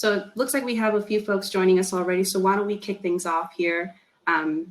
So it looks like we have a few folks joining us already. So why don't we kick things off here? For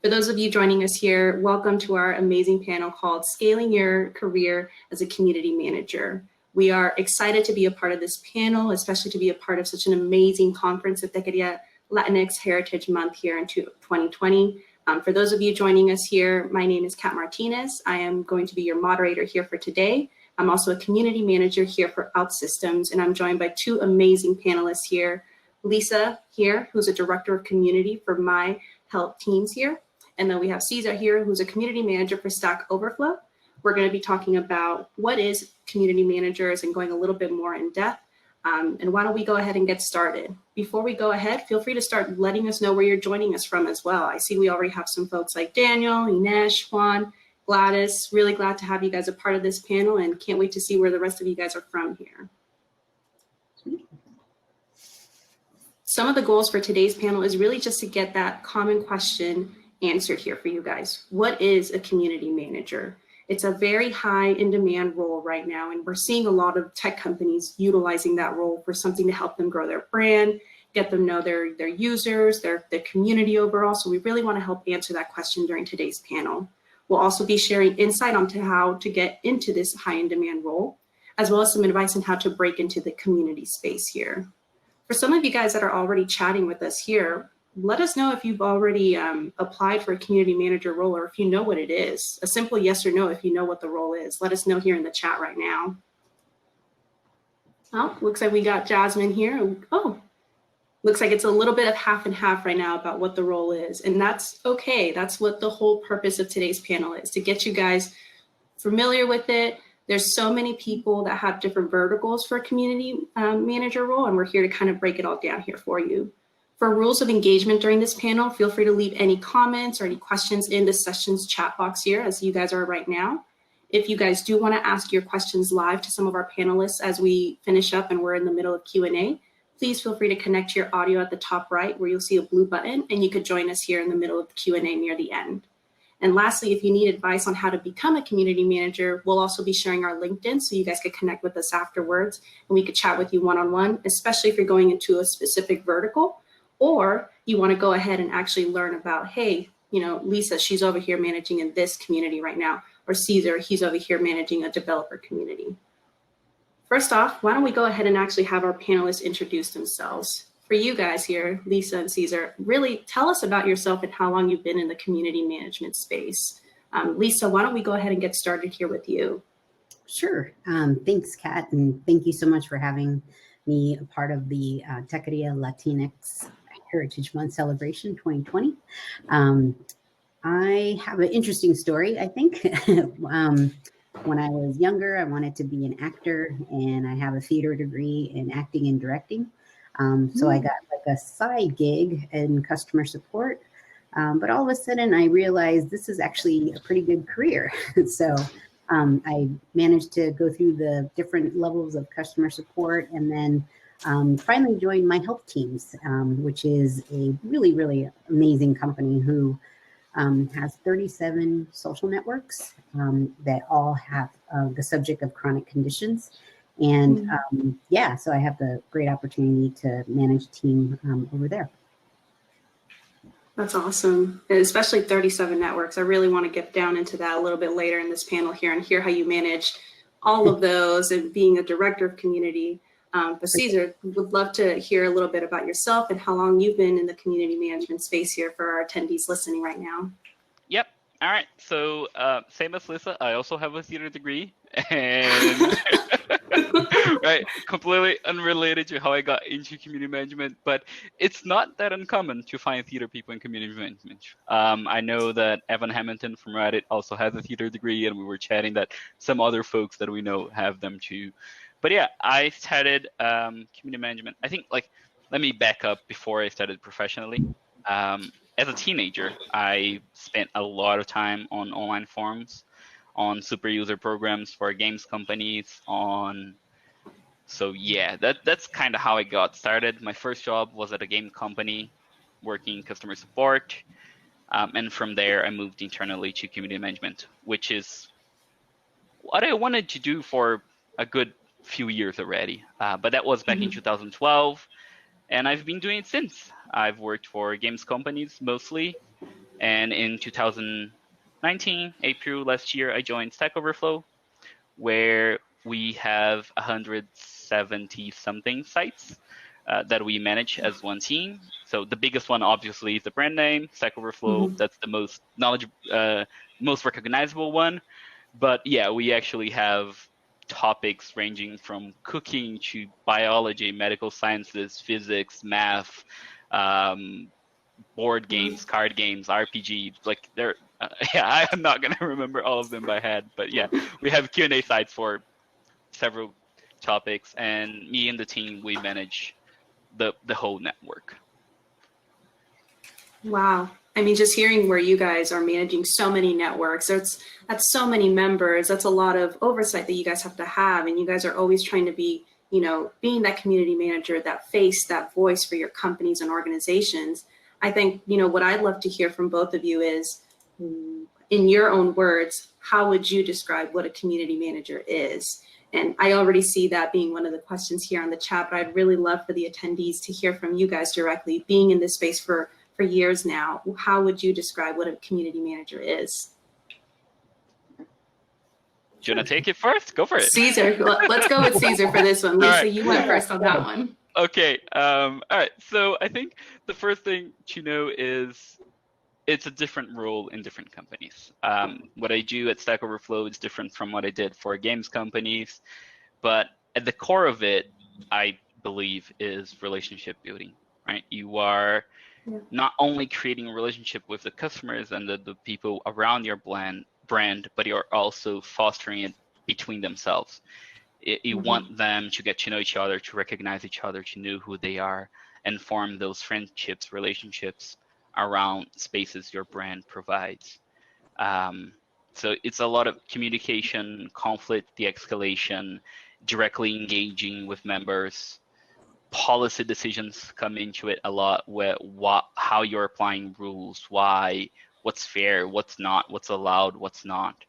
those of you joining us here, welcome to our amazing panel called Scaling Your Career as a Community Manager. We are excited to be a part of this panel, especially to be a part of such an amazing conference at Techqueria Latinx Heritage Month here in 2020. For those of you joining us here, my name is Kat Martinez. I am going to be your moderator here for today. I'm also a community manager here for OutSystems, and I'm joined by two amazing panelists here. Lisa here, who's a director of community for my health teams here. And then we have Cesar here, who's a community manager for Stack Overflow. We're going to be talking about what is community managers and going a little bit more in depth. And why don't we go ahead and get started? Before we go ahead, feel free to start letting us know where you're joining us from as well. I see we already have some folks like Daniel, Inesh, Juan, Gladys. Really glad to have you guys a part of this panel and can't wait to see where the rest of you guys are from here. Some of the goals for today's panel is really just to get that common question answered here for you guys. What is a community manager? It's a very high in demand role right now, and we're seeing a lot of tech companies utilizing that role for something to help them grow their brand, get them know their users, their community overall. So we really want to help answer that question during today's panel. We'll also be sharing insight onto how to get into this high in demand role, as well as some advice on how to break into the community space here. For some of you guys that are already chatting with us here, let us know if you've already applied for a community manager role or if you know what it is. A simple yes or no if you know what the role is. Let us know here in the chat right now. Oh, looks like we got Jasmine here. Oh, looks like it's a little bit of half and half right now about what the role is. And that's okay. That's what the whole purpose of today's panel is, to get you guys familiar with it. There's so many people that have different verticals for a community manager role, and we're here to kind of break it all down here for you. For rules of engagement during this panel, feel free to leave any comments or any questions in the session's chat box here, as you guys are right now. If you guys do want to ask your questions live to some of our panelists as we finish up and we're in the middle of Q&A, please feel free to connect your audio at the top right where you'll see a blue button, and you could join us here in the middle of the Q&A near the end. And lastly, if you need advice on how to become a community manager, we'll also be sharing our LinkedIn so you guys could connect with us afterwards and we could chat with you one-on-one, especially if you're going into a specific vertical, or you want to go ahead and actually learn about, hey, you know, Lisa, she's over here managing in this community right now, or Cesar, he's over here managing a developer community. First off, why don't we go ahead and actually have our panelists introduce themselves. For you guys here, Lisa and Cesar, really tell us about yourself and how long you've been in the community management space. Lisa, why don't we go ahead and get started here with you? Sure. Thanks, Kat, and thank you so much for having me a part of the Techqueria Latinx Heritage Month celebration 2020. I have an interesting story, I think. When I was younger, I wanted to be an actor, and I have a theater degree in acting and directing. So I got like a side gig in customer support, but all of a sudden I realized this is actually a pretty good career. So I managed to go through the different levels of customer support, and then finally joined my health teams, which is a really, really amazing company who has 37 social networks that all have the subject of chronic conditions. And yeah, so I have the great opportunity to manage a team over there. That's awesome, and especially 37 networks. I really want to get down into that a little bit later in this panel here and hear how you manage all of those and being a director of community. But Cesar, would love to hear a little bit about yourself and how long you've been in the community management space here for our attendees listening right now. Yep. All right. So same as Lisa, I also have a theater degree, and right, completely unrelated to how I got into community management, but it's not that uncommon to find theater people in community management. I know that Evan Hamilton from Reddit also has a theater degree, and we were chatting that some other folks that we know have them too. But yeah, I started community management. I think, like, let me back up before I started professionally. As a teenager, I spent a lot of time on online forums, on super user programs for games companies, so yeah, that's kind of how I got started. My first job was at a game company working customer support. And from there, I moved internally to community management, which is what I wanted to do for a good few years already. But that was back in 2012. and I've been doing it since. I've worked for games companies mostly, and in 2019, April last year, I joined Stack Overflow, where we have 170 something sites that we manage as one team. So the biggest one, obviously, is the brand name, Stack Overflow. That's the most most recognizable one. But yeah, we actually have topics ranging from cooking to biology, medical sciences, physics, math, board games, card games, RPG. Like they're yeah, I'm not gonna remember all of them by head, but yeah, we have Q&A sites for several topics, and me and the team, we manage the whole network. Wow. I mean, just hearing where you guys are managing so many networks, that's so many members. That's a lot of oversight that you guys have to have. And you guys are always trying to be, you know, being that community manager, that face, that voice for your companies and organizations. I think, you know, what I'd love to hear from both of you is, in your own words, how would you describe what a community manager is? And I already see that being one of the questions here on the chat, but I'd really love for the attendees to hear from you guys directly, being in this space for years now. How would you describe what a community manager is? Do you want to take it first? Go for it. Caesar, let's go with Caesar for this one. Lisa, right. You went first on that one. Okay. All right. So I think the first thing to know is it's a different role in different companies. What I do at Stack Overflow is different from what I did for games companies, but at the core of it, I believe, is relationship building, right? You are not only creating a relationship with the customers and the people around your brand, but you're also fostering it between themselves. You want them to get to know each other, to recognize each other, to know who they are, and form those friendships, relationships around spaces your brand provides. So it's a lot of communication, conflict de-escalation, directly engaging with members. Policy decisions come into it a lot, where how you're applying rules, why, what's fair, what's not, what's allowed, what's not.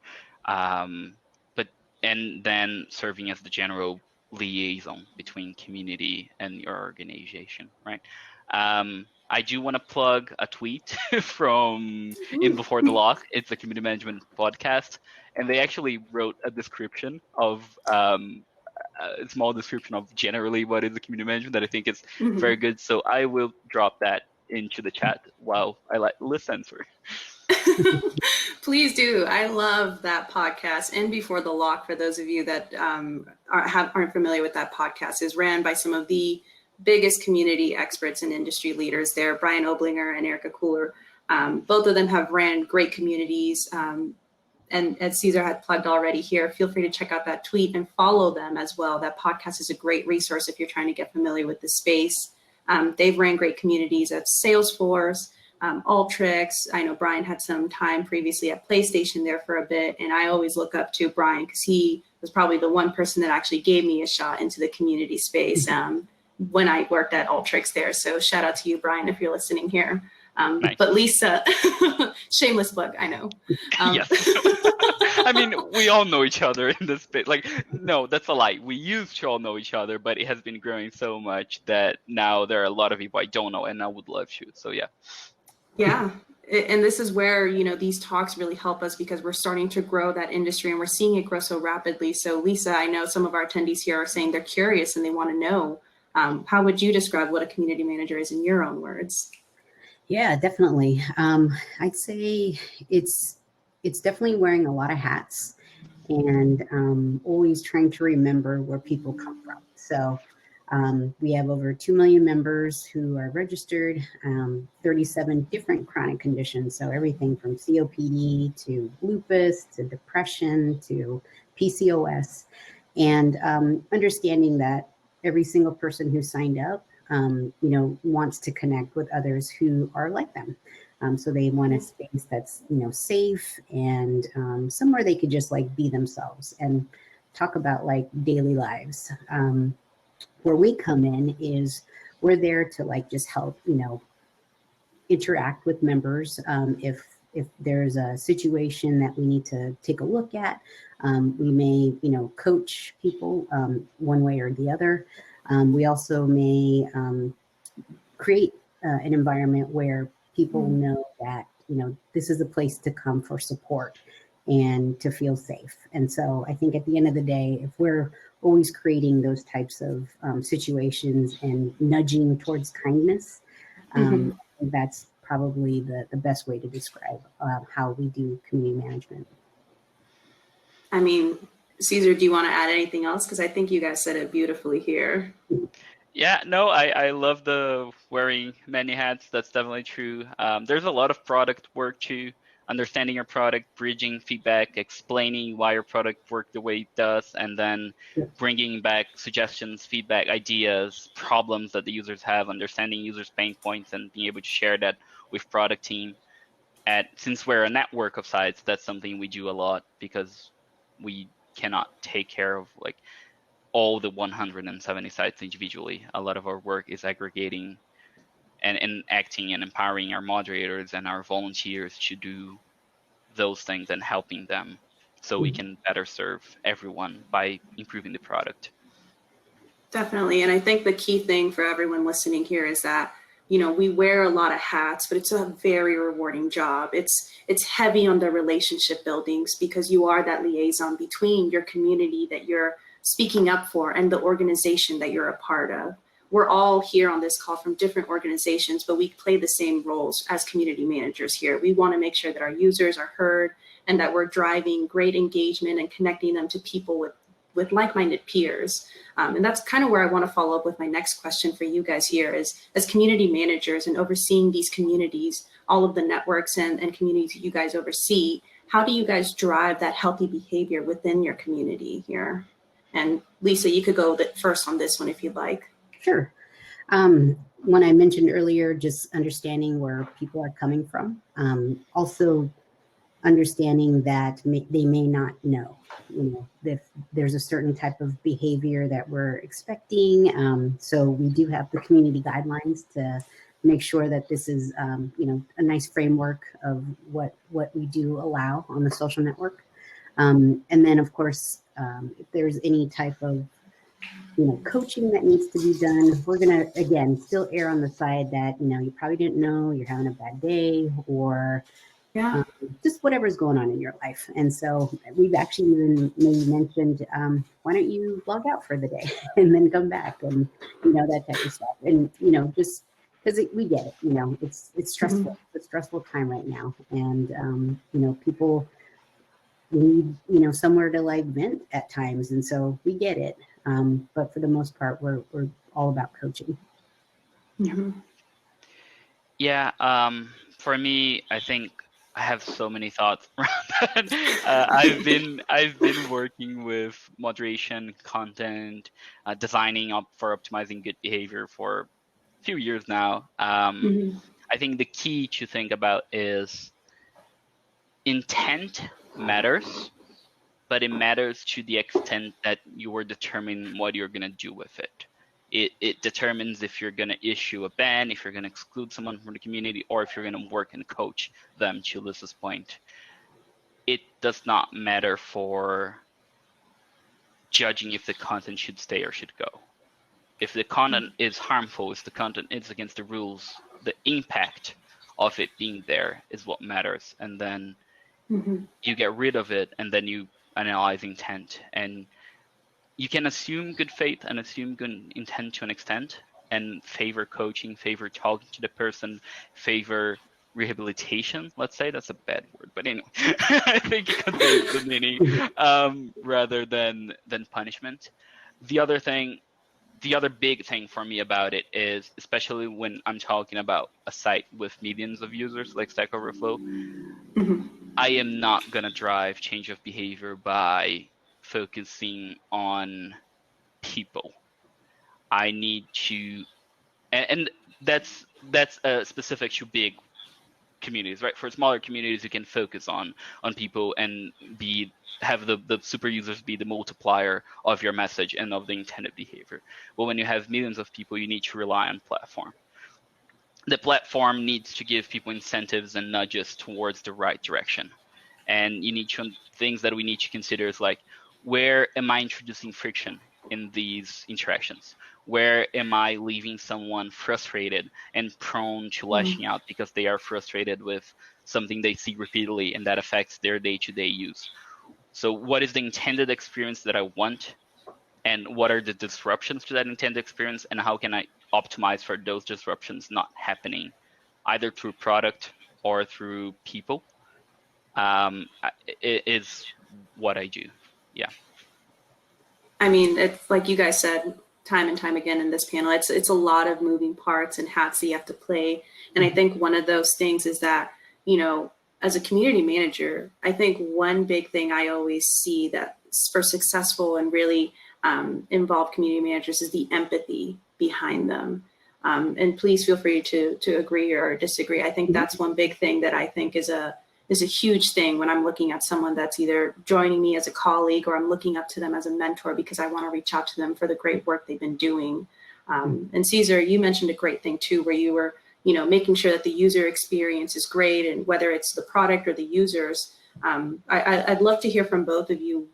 And then serving as the general liaison between community and your organization, right? I do want to plug a tweet from In Before the Lock. It's a community management podcast, and they actually wrote a description of a small description of generally what is the community management that I think is very good. So I will drop that into the chat while I let Liz answer. Please do. I love that podcast. In Before the Lock, for those of you that aren't familiar with that podcast, is ran by some of the biggest community experts and industry leaders there, Brian Oblinger and Erica Cooler. Both of them have ran great communities. And as Caesar had plugged already here, feel free to check out that tweet and follow them as well. That podcast is a great resource if you're trying to get familiar with the space. They've ran great communities at Salesforce, Alteryx. I know Brian had some time previously at PlayStation there for a bit. And I always look up to Brian because he was probably the one person that actually gave me a shot into the community space when I worked at Alteryx there. So shout out to you, Brian, if you're listening here. Nice. But Lisa, shameless plug, I know. Yes. I mean, we all know each other in this space. Like, no, that's a lie. We used to all know each other, but it has been growing so much that now there are a lot of people I don't know, and I would love to. So yeah. Yeah. And this is where, you know, these talks really help us because we're starting to grow that industry and we're seeing it grow so rapidly. So Lisa, I know some of our attendees here are saying they're curious and they want to know, how would you describe what a community manager is in your own words? Yeah, definitely. I'd say it's definitely wearing a lot of hats and always trying to remember where people come from. So we have over 2 million members who are registered, 37 different chronic conditions. So everything from COPD to lupus to depression to PCOS, and understanding that every single person who signed up wants to connect with others who are like them. So they want a space that's, safe and somewhere they could just like be themselves and talk about like daily lives. Where we come in is we're there to like just help, interact with members. If there's a situation that we need to take a look at, we may, coach people one way or the other. We also may create an environment where people know that, this is a place to come for support and to feel safe. And so I think at the end of the day, if we're always creating those types of situations and nudging towards kindness, that's probably the best way to describe how we do community management. I mean, Caesar, do you want to add anything else? Because I think you guys said it beautifully here. Yeah, no, I love the wearing many hats. That's definitely true. There's a lot of product work too, understanding your product, bridging feedback, explaining why your product worked the way it does, and then bringing back suggestions, feedback, ideas, problems that the users have, understanding users' pain points, and being able to share that with product team. Since we're a network of sites, that's something we do a lot because we cannot take care of like all the 170 sites individually. A lot of our work is aggregating and acting and empowering our moderators and our volunteers to do those things and helping them so we can better serve everyone by improving the product. Definitely. And I think the key thing for everyone listening here is that, we wear a lot of hats, but it's a very rewarding job. It's heavy on the relationship buildings because you are that liaison between your community that you're speaking up for and the organization that you're a part of. We're all here on this call from different organizations, but we play the same roles as community managers here. We want to make sure that our users are heard and that we're driving great engagement and connecting them to people with like-minded peers. And that's kind of where I want to follow up with my next question for you guys here is, as community managers and overseeing these communities, all of the networks and communities you guys oversee, how do you guys drive that healthy behavior within your community here? And Lisa, you could go first on this one if you'd like. Sure. When I mentioned earlier, just understanding where people are coming from, also understanding that they may not know, if there's a certain type of behavior that we're expecting. So we do have the community guidelines to make sure that this is, a nice framework of what we do allow on the social network. And then, of course, if there's any type of coaching that needs to be done, we're going to, again, still err on the side that, you probably didn't know you're having a bad day or just whatever's going on in your life. And so we've actually even maybe mentioned, why don't you log out for the day and then come back and, that type of stuff. And, just because we get it, it's stressful. It's a stressful time right now. And, people need, somewhere to like vent at times. And so we get it. But for the most part, we're all about coaching. Yeah, for me, I think I have so many thoughts around that. I've been working with moderation, content, designing up for optimizing good behavior for a few years now. I think the key to think about is intent matters, but it matters to the extent that you are determining what you're going to do with it. It determines if you're going to issue a ban, if you're going to exclude someone from the community, or if you're going to work and coach them, to Lisa's point. It does not matter for judging if the content should stay or should go. If the content is harmful, if the content is against the rules, the impact of it being there is what matters. And then you get rid of it, and then you analyze intent. And you can assume good faith and assume good intent to an extent and favor coaching, favor talking to the person, favor rehabilitation. Let's say that's a bad word, but anyway, I think it conveys the meaning rather than punishment. The other big thing for me about it is, especially when I'm talking about a site with millions of users like Stack Overflow, I am not going to drive change of behavior by focusing on people. I need to, and that's specific to big communities, right? For smaller communities, you can focus on people and have the super users be the multiplier of your message and of the intended behavior. But when you have millions of people, you need to rely on platform. The platform needs to give people incentives and nudges towards the right direction. And you need to, things that we need to consider is like, where am I introducing friction? in these interactions? Where am I leaving someone frustrated and prone to lashing out because they are frustrated with something they see repeatedly and that affects their day-to-day use? So what is the intended experience that I want? And what are the disruptions to that intended experience? And how can I optimize for those disruptions not happening, either through product or through people? It is what I do. Yeah. I mean, it's like you guys said time and time again in this panel, it's a lot of moving parts and hats that you have to play. And I think one of those things is that, you know, as a community manager, I think one big thing I always see that for successful and really involved community managers is the empathy behind them. And please feel free to agree or disagree. I think that's one big thing that I think is a huge thing when I'm looking at someone that's either joining me as a colleague or I'm looking up to them as a mentor because I want to reach out to them for the great work they've been doing. And Cesar, you mentioned a great thing too, where you were, you know, making sure that the user experience is great, and whether it's the product or the users. I'd love to hear from both of you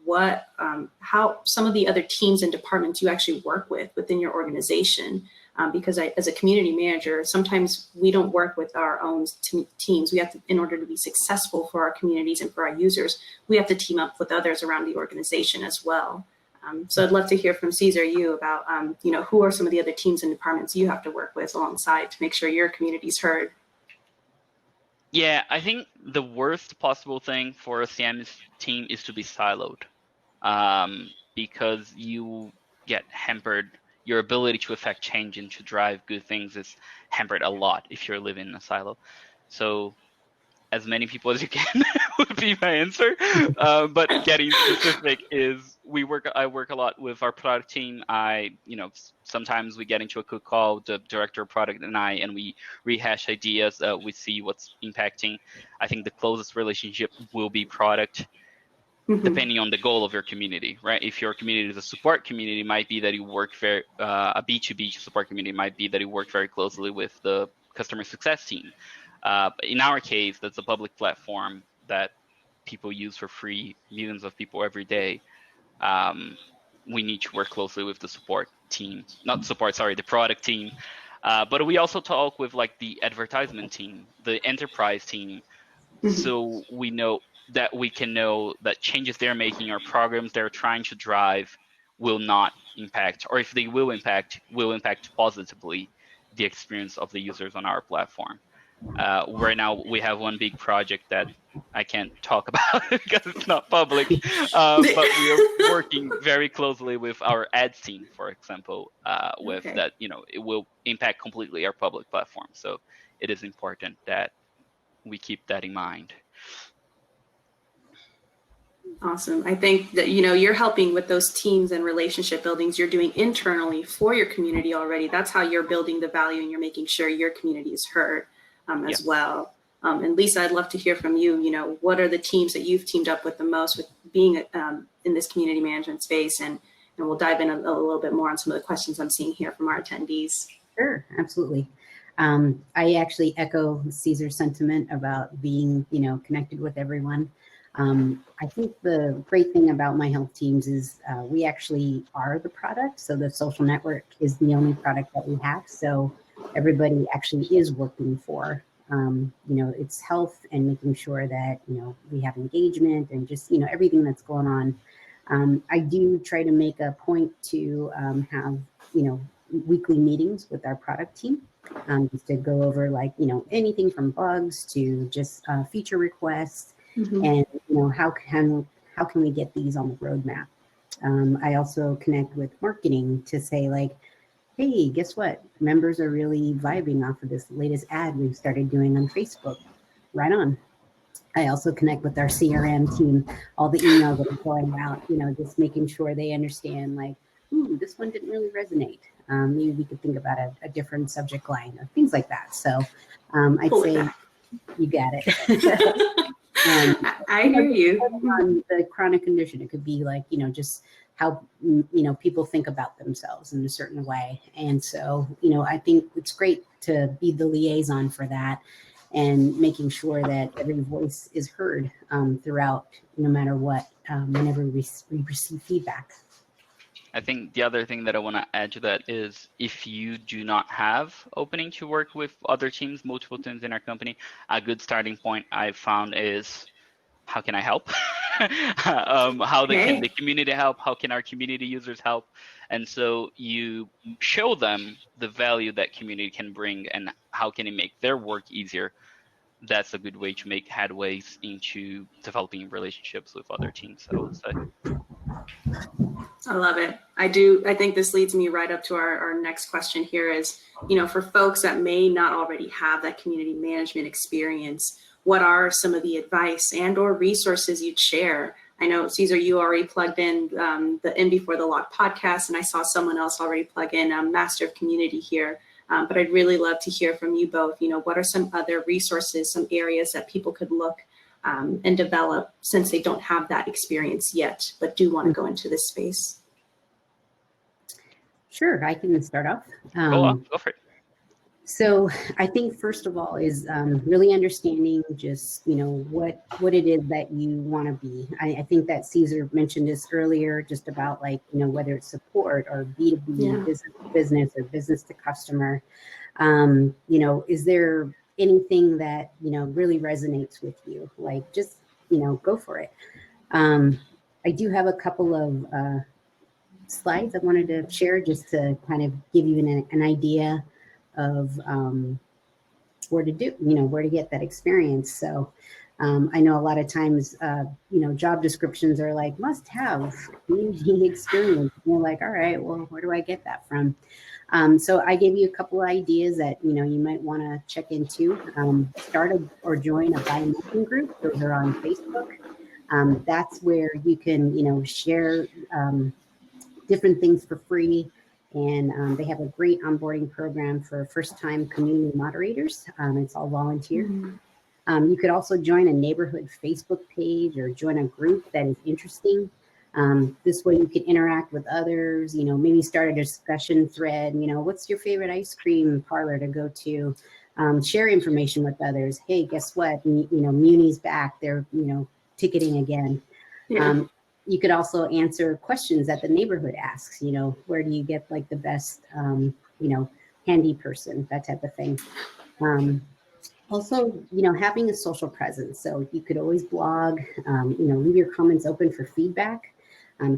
how some of the other teams and departments you actually work with within your organization. Because as a community manager, sometimes we don't work with our own teams. We have to, in order to be successful for our communities and for our users, we have to team up with others around the organization as well. So I'd love to hear from Cesar, you about, you know, who are some of the other teams and departments you have to work with alongside to make sure your community's heard. Yeah, I think the worst possible thing for a CM team is to be siloed, because you get hampered. Your ability to affect change and to drive good things is hampered a lot if you're living in a silo. So as many people as you can would be my answer. But getting specific is I work a lot with our product team. Sometimes we get into a quick call, the director of product and we rehash ideas. We see what's impacting. I think the closest relationship will be product, depending on the goal of your community, right? If your community is a support community, it might be that you work a B2B support community might be that you work very closely with the customer success team. In our case, that's a public platform that people use for free, millions of people every day. We need to work closely with the support team, the product team. But we also talk with like the advertisement team, the enterprise team. So we know that we can know that changes they're making or programs they're trying to drive will not impact, or if they will impact positively the experience of the users on our platform. Right now we have one big project that I can't talk about because it's not public, but we are working very closely with our ads team, for example, that, you know, it will impact completely our public platform. So it is important that we keep that in mind. Awesome. I think that, you know, you're helping with those teams and relationship buildings you're doing internally for your community already. That's how you're building the value and you're making sure your community is heard as well. And Lisa, I'd love to hear from you. You know, what are the teams that you've teamed up with the most with being in this community management space? And we'll dive in a little bit more on some of the questions I'm seeing here from our attendees. Sure, absolutely. I actually echo Cesar's sentiment about being, you know, connected with everyone. I think the great thing about My Health Teams is we actually are the product. So the social network is the only product that we have. So everybody actually is working for, you know, it's health and making sure that, you know, we have engagement and just, you know, everything that's going on. I do try to make a point to have, you know, weekly meetings with our product team, just to go over like, you know, anything from bugs to just feature requests. And, you know, how can we get these on the roadmap? I also connect with marketing to say like, hey, guess what? Members are really vibing off of this latest ad we've started doing on Facebook. Right on. I also connect with our CRM team, all the emails that are going out, you know, just making sure they understand like, this one didn't really resonate. Maybe we could think about a different subject line or things like that. So I'd say you got it. I hear you. On the chronic condition, it could be like, you know, just how, you know, people think about themselves in a certain way. And so, you know, I think it's great to be the liaison for that and making sure that every voice is heard throughout, no matter what, whenever we receive feedback. I think the other thing that I want to add to that is if you do not have opening to work with other teams, multiple teams in our company, a good starting point I found is how can I help? How can the community help? How can our community users help? And so you show them the value that community can bring and how can it make their work easier. That's a good way to make headways into developing relationships with other teams, I would say. I love it. I think this leads me right up to our next question here is, for folks that may not already have that community management experience, what are some of the advice and or resources you'd share? I know, Cesar, you already plugged in the In Before the Lock podcast, and I saw someone else already plug in Master of Community here. But I'd really love to hear from you both. What are some other resources, some areas that people could look and develop since they don't have that experience yet, but do want to go into this space? Sure, I can start off. Go for it. So I think first of all is really understanding just, what it is that you want to be. I think that Cesar mentioned this earlier, just about like, whether it's support or B2B, business to business or business to customer. Is there anything that, really resonates with you? Like, just, go for it. I do have a couple of slides I wanted to share just to kind of give you an idea of where to get that experience. So I know a lot of times, job descriptions are like must have community experience. And you're like, all right, well, where do I get that from? So I gave you a couple of ideas that, you might want to check into. Start or join a buy nothing group. Those are on Facebook. That's where you can, share different things for free. And they have a great onboarding program for first-time community moderators. It's all volunteer. Mm-hmm. You could also join a neighborhood Facebook page or join a group that is interesting. This way you can interact with others, maybe start a discussion thread, what's your favorite ice cream parlor to go to? Share information with others. Hey, guess what? Muni's back. They're, ticketing again. Yeah. You could also answer questions that the neighborhood asks, where do you get like the best, handy person, that type of thing. Also, having a social presence. So you could always blog, leave your comments open for feedback.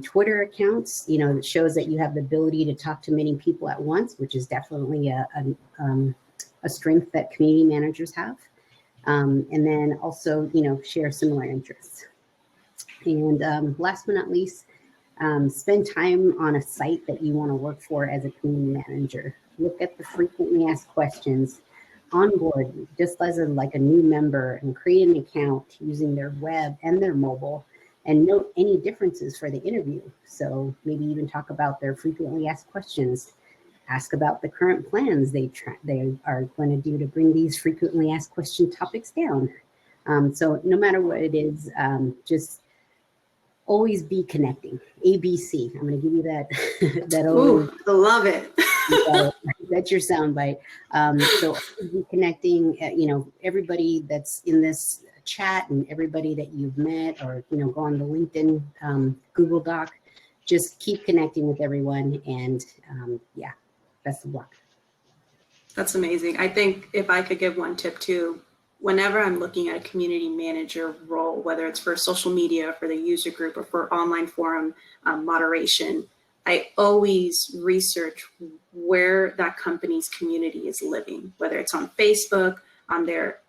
Twitter accounts, that shows that you have the ability to talk to many people at once, which is definitely a strength that community managers have. And then also, share similar interests. And last but not least, spend time on a site that you want to work for as a community manager. Look at the frequently asked questions, onboard just as a new member, and create an account using their web and their mobile, and note any differences for the interview. So maybe even talk about their frequently asked questions. Ask about the current plans they are going to do to bring these frequently asked question topics down. So no matter what it is, just always be connecting. ABC. I'm going to give you that. Ooh, I love it. That's your soundbite. So be connecting. Everybody that's in this chat and everybody that you've met, or go on the LinkedIn, Google Doc. Just keep connecting with everyone, and best of luck. That's amazing. I think if I could give one tip too, whenever I'm looking at a community manager role, whether it's for social media, for the user group, or for online forum moderation, I always research where that company's community is living, whether it's on Facebook, on their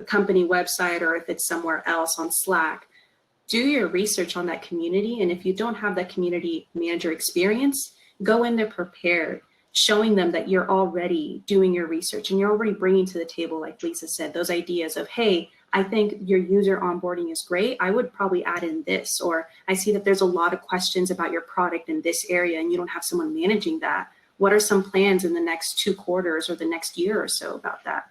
company website, or if it's somewhere else on Slack. Do your research on that community. And if you don't have that community manager experience, go in there prepared, showing them that you're already doing your research and you're already bringing to the table, like Lisa said, those ideas of, hey, I think your user onboarding is great. I would probably add in this, or I see that there's a lot of questions about your product in this area and you don't have someone managing that. What are some plans in the next 2 quarters or the next year or so about that?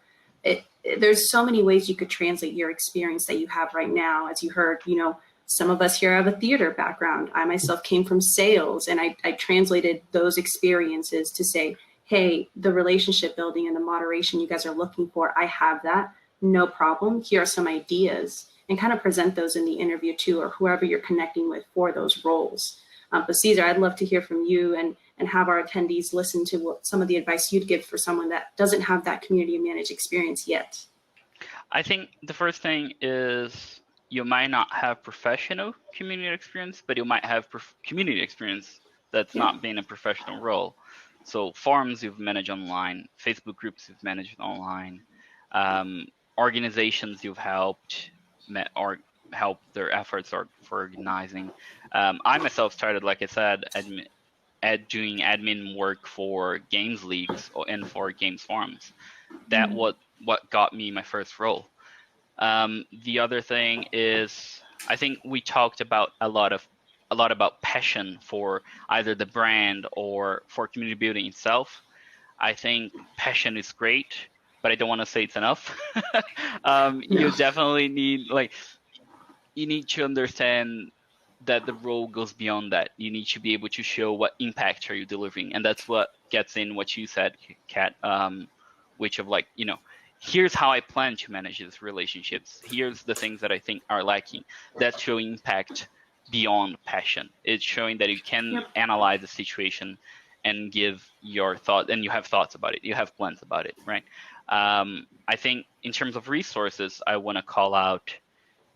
There's so many ways you could translate your experience that you have right now. As you heard, some of us here have a theater background. I myself came from sales, and I translated those experiences to say, hey, the relationship building and the moderation you guys are looking for, I have that, no problem. Here are some ideas, and kind of present those in the interview too, or whoever you're connecting with for those roles. But Cesar, I'd love to hear from you and have our attendees listen to what some of the advice you'd give for someone that doesn't have that community managed experience yet. I think the first thing is you might not have professional community experience, but you might have community experience that's not been a professional role. So forums you've managed online, Facebook groups you've managed online, organizations you've helped or help their efforts or for organizing. I myself started, like I said, doing admin work for games leagues and for games forums. That what got me my first role. The other thing is, I think we talked about a lot about passion for either the brand or for community building itself. I think passion is great, but I don't want to say it's enough. You definitely need, you need to understand that the role goes beyond that. You need to be able to show what impact are you delivering, and that's what gets in what you said, Kat, which of here's how I plan to manage these relationships. Here's the things that I think are lacking. That's showing impact beyond passion. It's showing that you can analyze the situation and give your thought, and you have thoughts about it. You have plans about it, right? I think in terms of resources, I want to call out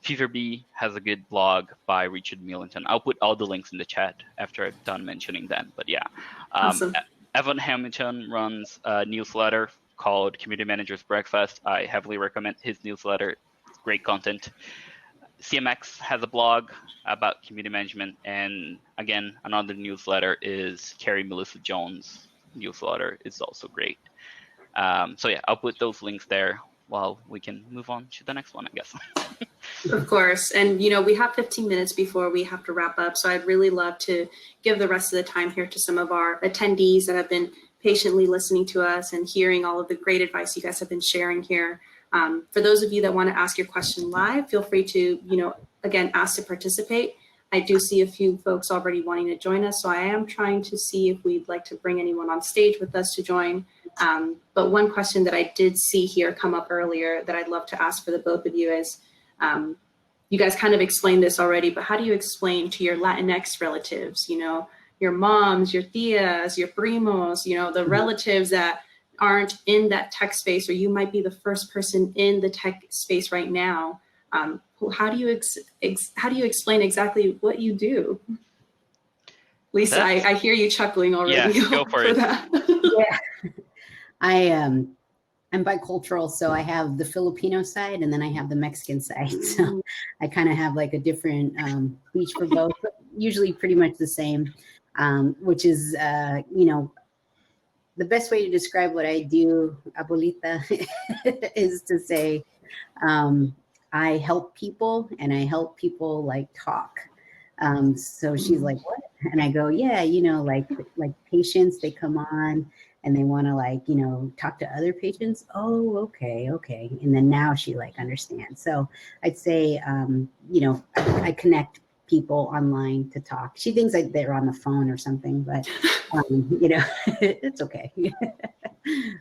Feverbee has a good blog by Richard Millington. I'll put all the links in the chat after I've done mentioning them. But yeah, Awesome. Evan Hamilton runs a newsletter called Community Managers Breakfast. I heavily recommend his newsletter. It's great content. CMX has a blog about community management. And again, another newsletter is Carrie Melissa Jones' newsletter. It's also great. So yeah, I'll put those links there while we can move on to the next one, I guess. Of course. And, we have 15 minutes before we have to wrap up. So I'd really love to give the rest of the time here to some of our attendees that have been patiently listening to us and hearing all of the great advice you guys have been sharing here. For those of you that want to ask your question live, feel free to, again, ask to participate. I do see a few folks already wanting to join us. So I am trying to see if we'd like to bring anyone on stage with us to join. But one question that I did see here come up earlier that I'd love to ask for the both of you is, you guys kind of explained this already, but how do you explain to your Latinx relatives, your moms, your tias, your primos, the relatives that aren't in that tech space, or you might be the first person in the tech space right now. How do you explain exactly what you do? Lisa, I hear you chuckling already. Yeah, go for it. That. Yeah, I'm bicultural, so I have the Filipino side and then I have the Mexican side. So I kind of have like a different speech for both, but usually pretty much the same, which is, the best way to describe what I do, abuelita, is to say, I help people and I help people talk. So she's like, what? And I go, yeah, like patients, they come on and they want to talk to other patients. Oh, okay. And then now she understands. So I'd say, I connect people online to talk. She thinks they're on the phone or something, but it's okay.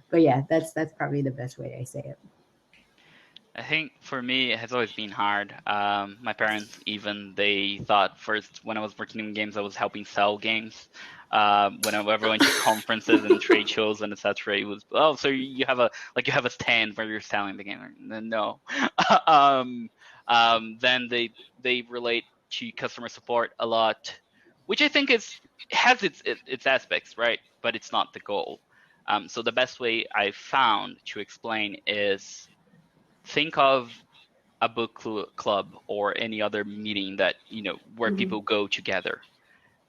But yeah, that's probably the best way I say it. I think for me, it has always been hard. My parents, they thought first when I was working in games, I was helping sell games. Whenever I went to conferences and trade shows and etc., it was, oh, so you have a stand where you're selling the game. And then no. Then they relate to customer support a lot, which I think has its aspects, right? But it's not the goal. So the best way I've found to explain is, think of a book club or any other meeting that, where people go together.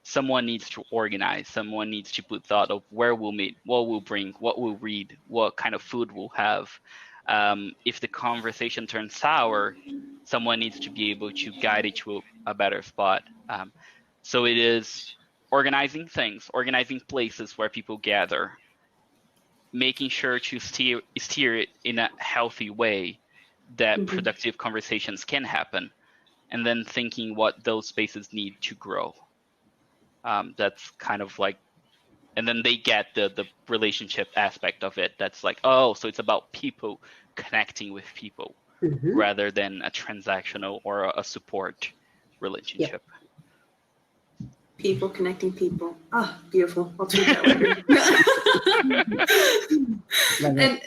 Someone needs to organize. Someone needs to put thought of where we'll meet, what we'll bring, what we'll read, what kind of food we'll have. If the conversation turns sour, someone needs to be able to guide it to a better spot. So it is organizing things, organizing places where people gather, making sure to steer it in a healthy way that productive conversations can happen, and then thinking what those spaces need to grow. That's kind of and then they get the relationship aspect of it. That's oh, so it's about people connecting with people rather than a transactional or a support relationship. Yep. People connecting people. Oh, beautiful. I'll tweet that later.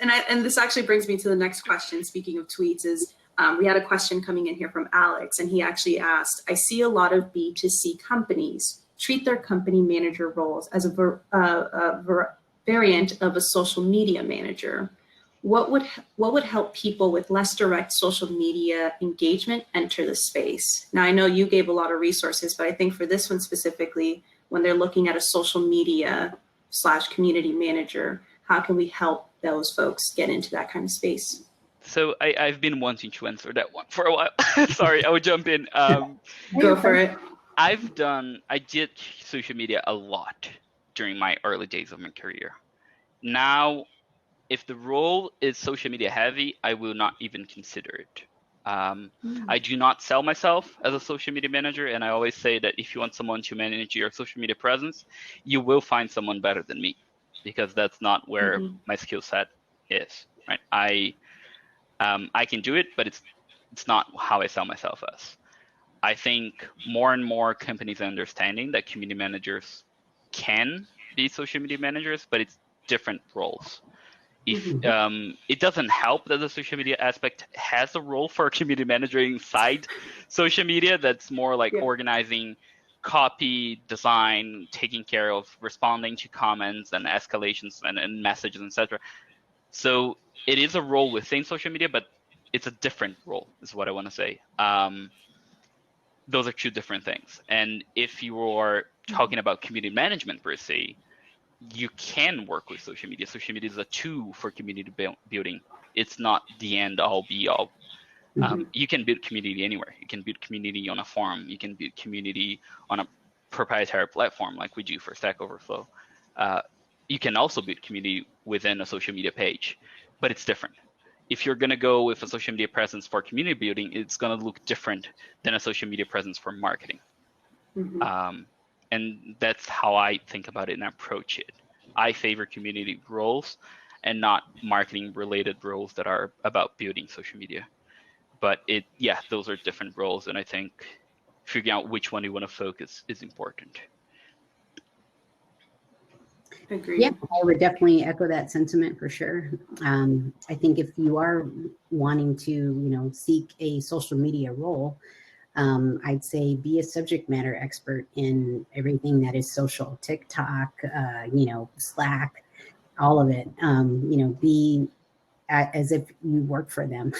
And this actually brings me to the next question. Speaking of tweets, is we had a question coming in here from Alex, and he actually asked, I see a lot of B2C companies treat their company manager roles as a variant of a social media manager. What would help people with less direct social media engagement enter the space? Now, I know you gave a lot of resources, but I think for this one specifically, when they're looking at a social media / community manager, how can we help those folks get into that kind of space? So I've been wanting to answer that one for a while. Sorry, I would jump in. Go for it. I did social media a lot during my early days of my career. Now, if the role is social media heavy, I will not even consider it. I do not sell myself as a social media manager, and I always say that if you want someone to manage your social media presence, you will find someone better than me, because that's not where my skill set is. Right? I can do it, but it's not how I sell myself as. I think more and more companies are understanding that community managers can be social media managers, but it's different roles. If it doesn't help that the social media aspect has a role for a community manager inside social media that's more like organizing copy, design, taking care of responding to comments and escalations and messages, etc. So it is a role within social media, but it's a different role, is what I want to say. Those are two different things. And if you are talking about community management per se, you can work with social media. Social media is a tool for community building. It's not the end all be all. You can build community anywhere. You can build community on a forum. You can build community on a proprietary platform like we do for Stack Overflow. You can also build community within a social media page, but it's different. If you're going to go with a social media presence for community building, it's going to look different than a social media presence for marketing. And that's how I think about it and approach it. I favor community roles and not marketing related roles that are about building social media. But those are different roles. And I think figuring out which one you want to focus is important. Agreed. Yeah, I would definitely echo that sentiment for sure. I think if you are wanting to, seek a social media role, I'd say be a subject matter expert in everything that is social, TikTok, Slack, all of it. Be as if you work for them.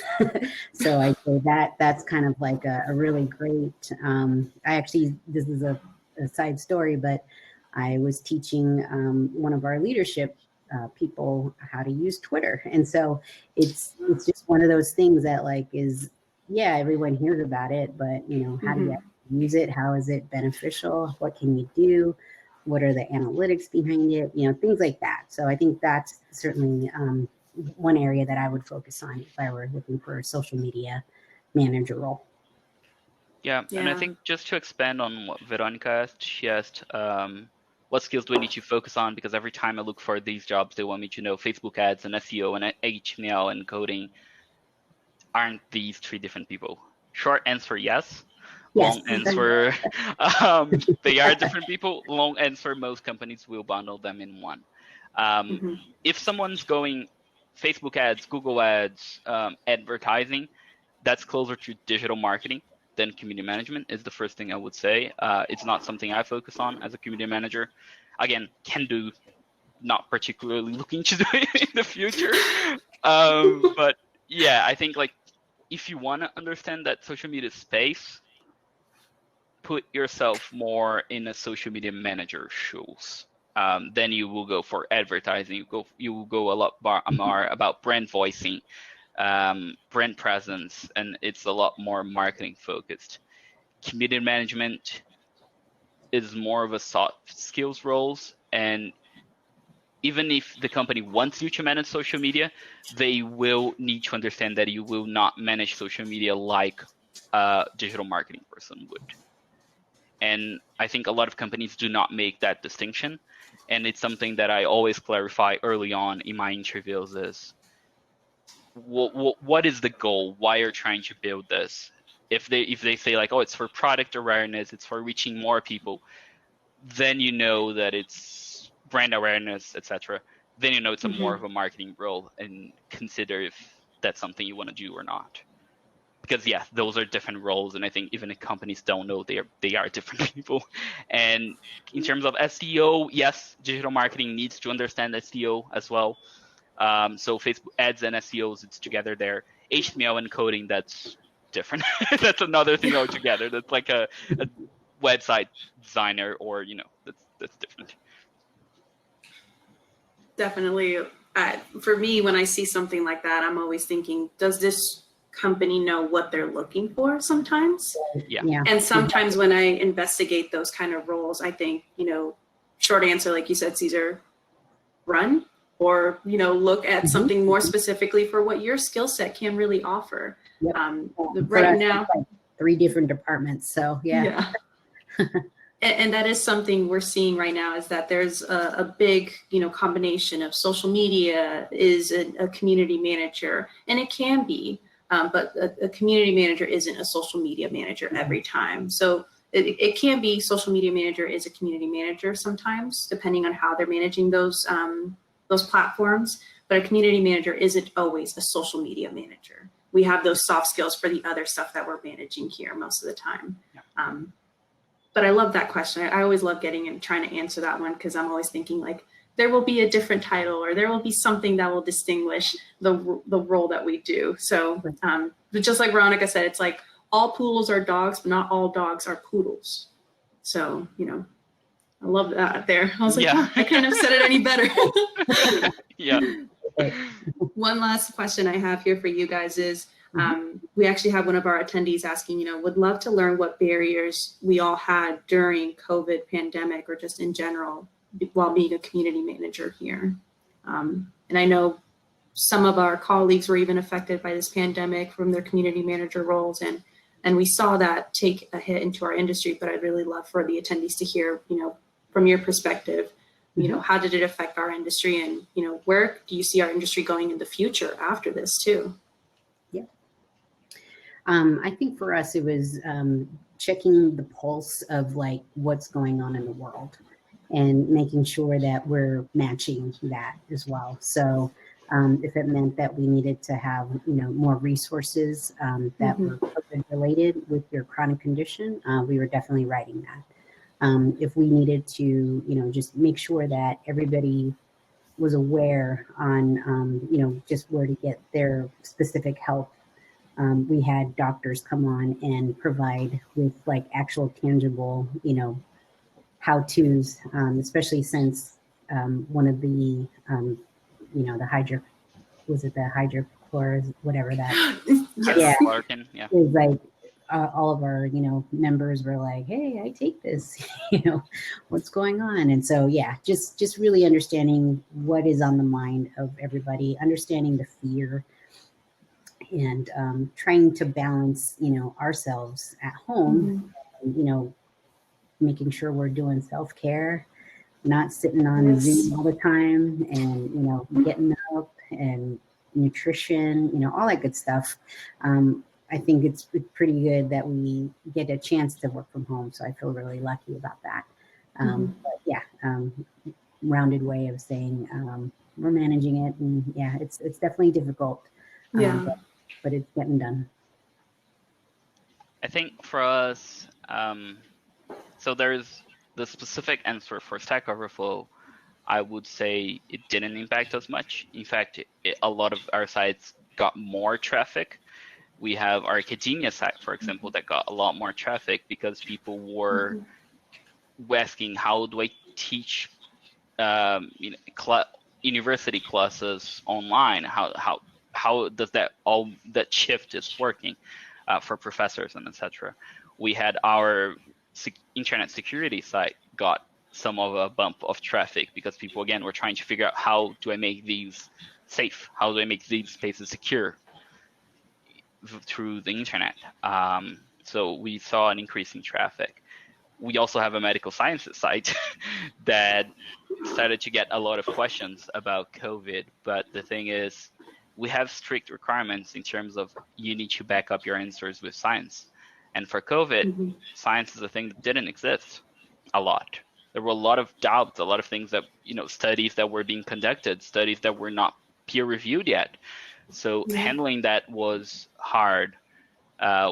So I say that's kind of like a really great. This is a side story, but I was teaching one of our leadership people how to use Twitter, and so it's just one of those things that everyone hears about it, but how do you use it? How is it beneficial? What can you do? What are the analytics behind it? Things like that. So I think that's certainly one area that I would focus on if I were looking for a social media manager role. Yeah. And I think just to expand on what Veronica asked, she asked, what skills do I need to focus on? Because every time I look for these jobs, they want me to know Facebook ads and SEO and HTML and coding. Aren't these three different people? Short answer, yes. Long answer, they are different people. Long answer, most companies will bundle them in one. If someone's going Facebook ads, Google ads, advertising, that's closer to digital marketing than community management is the first thing I would say. It's not something I focus on as a community manager. Again, can do, not particularly looking to do it in the future. But yeah, I think if you want to understand that social media space, put yourself more in a social media manager shoes. Then you will go for advertising. You will go a lot more about brand voicing, brand presence, and it's a lot more marketing focused. Community management is more of a soft skills roles, and even if the company wants you to manage social media, they will need to understand that you will not manage social media like a digital marketing person would. And I think a lot of companies do not make that distinction. And it's something that I always clarify early on in my interviews is, what is the goal? Why are you trying to build this? if they say like, oh, it's for product awareness, it's for reaching more people, then you know that it's brand awareness, etc. Then you know it's a more of a marketing role, and consider if that's something you want to do or not. Because yeah, those are different roles, and I think even if companies don't know, they are different people. And in terms of SEO, yes, digital marketing needs to understand SEO as well. So Facebook ads and SEOs, it's together there. HTML and coding, that's different. That's another thing altogether. That's like a website designer, or that's different. Definitely. For me, when I see something like that, I'm always thinking, does this company know what they're looking for sometimes? Yeah. And sometimes when I investigate those kind of roles, I think, short answer, like you said, Caesar, run, or, look at something more specifically for what your skill set can really offer. Yep. Right now, like 3 different departments. So yeah. And that is something we're seeing right now, is that there's a big, combination of social media is a community manager, and it can be, but a community manager isn't a social media manager every time. So it can be social media manager is a community manager sometimes, depending on how they're managing those platforms. But a community manager isn't always a social media manager. We have those soft skills for the other stuff that we're managing here most of the time. But I love that question. I always love getting and trying to answer that one, because I'm always thinking like there will be a different title, or there will be something that will distinguish the role that we do. So but just like Veronica said, it's like all poodles are dogs, but not all dogs are poodles. So, I love that there. I was like, I couldn't have said it any better. Yeah. One last question I have here for you guys is, we actually have one of our attendees asking, would love to learn what barriers we all had during COVID pandemic, or just in general while being a community manager here. And I know some of our colleagues were even affected by this pandemic from their community manager roles, and we saw that take a hit into our industry. But I'd really love for the attendees to hear, from your perspective, how did it affect our industry, and, where do you see our industry going in the future after this too? I think for us, it was checking the pulse of like what's going on in the world, and making sure that we're matching that as well. So if it meant that we needed to have, more resources that were COVID related with your chronic condition, we were definitely writing that. If we needed to, just make sure that everybody was aware on, just where to get their specific help. We had doctors come on and provide with like actual tangible, how-tos, especially since one of the, the hydrochloric, whatever that. Is like all of our, members were like, hey, I take this, what's going on? And so, just really understanding what is on the mind of everybody, understanding the fear, and trying to balance, ourselves at home, making sure we're doing self-care, not sitting on Zoom all the time, and, getting up, and nutrition, all that good stuff. I think it's pretty good that we get a chance to work from home. So I feel really lucky about that. But rounded way of saying we're managing it. And it's definitely difficult. But it's getting done. I think for us, so there's the specific answer for Stack Overflow. I would say it didn't impact us much. In fact, a lot of our sites got more traffic. We have our academia site, for example, that got a lot more traffic because people were asking, how do I teach university classes online? How does that shift is working for professors and etc. We had our internet security site got some of a bump of traffic because people again were trying to figure out, how do I make these safe? How do I make these spaces secure through the internet? So we saw an increase in traffic. We also have a medical sciences site that started to get a lot of questions about COVID, but the thing is, we have strict requirements in terms of you need to back up your answers with science. And for COVID, science is a thing that didn't exist a lot. There were a lot of doubts, a lot of things that, studies that were being conducted, studies that were not peer reviewed yet. So handling that was hard.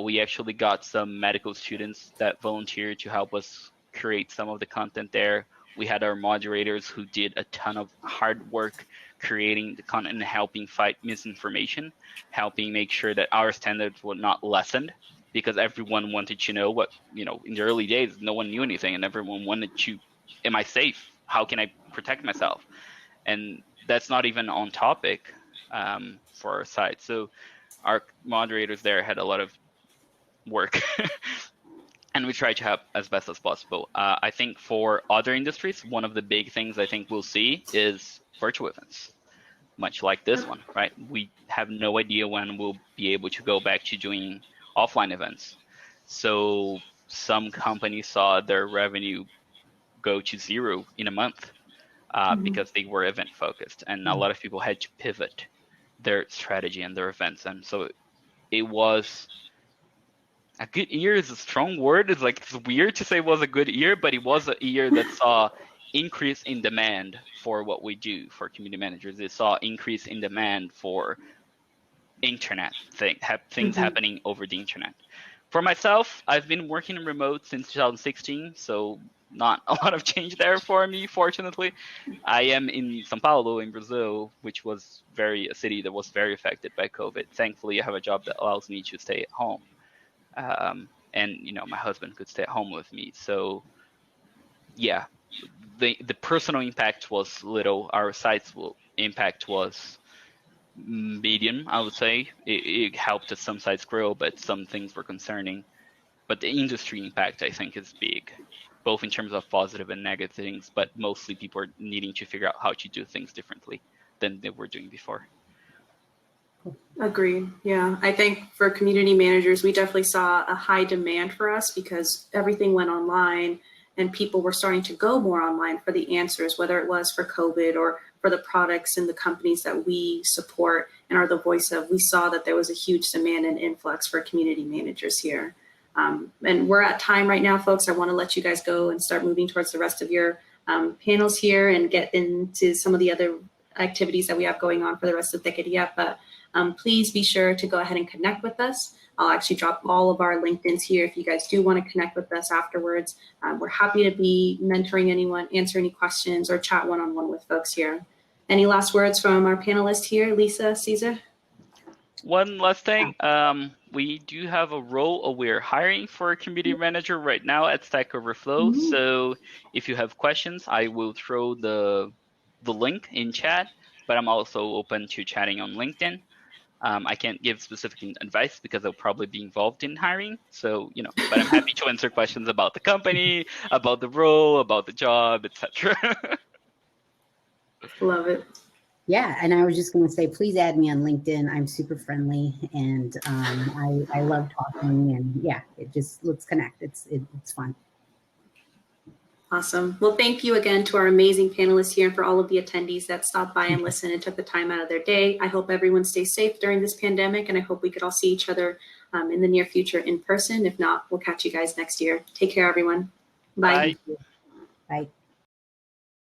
We actually got some medical students that volunteered to help us create some of the content there. We had our moderators who did a ton of hard work creating the content and helping fight misinformation, helping make sure that our standards were not lessened, because everyone wanted to know what, in the early days, no one knew anything, and everyone wanted to, am I safe? How can I protect myself? And that's not even on topic for our site. So our moderators there had a lot of work. And we try to help as best as possible. I think for other industries, one of the big things I think we'll see is virtual events, much like this one, right? We have no idea when we'll be able to go back to doing offline events. So some companies saw their revenue go to zero in a month because they were event focused, and a lot of people had to pivot their strategy and their events. And so it was a good year is a strong word. It's weird to say it was a good year, but it was a year that saw increase in demand for what we do for community managers. It saw increase in demand for internet things happening over the internet. For myself, I've been working remote since 2016, so not a lot of change there for me, fortunately. I am in São Paulo, in Brazil, which was a city that was very affected by COVID. Thankfully, I have a job that allows me to stay at home. And my husband could stay at home with me. So yeah, the personal impact was little. Our site's impact was medium, I would say. It helped that some sites grow, but some things were concerning. But the industry impact, I think, is big, both in terms of positive and negative things, but mostly people are needing to figure out how to do things differently than they were doing before. Agreed. Yeah, I think for community managers, we definitely saw a high demand for us because everything went online and people were starting to go more online for the answers, whether it was for COVID or for the products and the companies that we support and are the voice of. We saw that there was a huge demand and influx for community managers here. And we're at time right now, folks. I want to let you guys go and start moving towards the rest of your panels here and get into some of the other activities that we have going on for the rest of Techqueria. But please be sure to go ahead and connect with us. I'll actually drop all of our LinkedIns here if you guys do want to connect with us afterwards. We're happy to be mentoring anyone, answer any questions, or chat one-on-one with folks here. Any last words from our panelists here, Lisa, Cesar? One last thing, we do have a role, we're hiring for a community manager right now at Stack Overflow. So if you have questions, I will throw the link in chat, but I'm also open to chatting on LinkedIn. I can't give specific advice because I'll probably be involved in hiring. So, but I'm happy to answer questions about the company, about the role, about the job, etc. Love it. Yeah, and I was just going to say, please add me on LinkedIn. I'm super friendly, and I love talking. And yeah, let's connect. It's fun. Awesome. Well, thank you again to our amazing panelists here and for all of the attendees that stopped by and listened and took the time out of their day. I hope everyone stays safe during this pandemic, and I hope we could all see each other in the near future in person. If not, we'll catch you guys next year. Take care, everyone. Bye. Bye. Bye.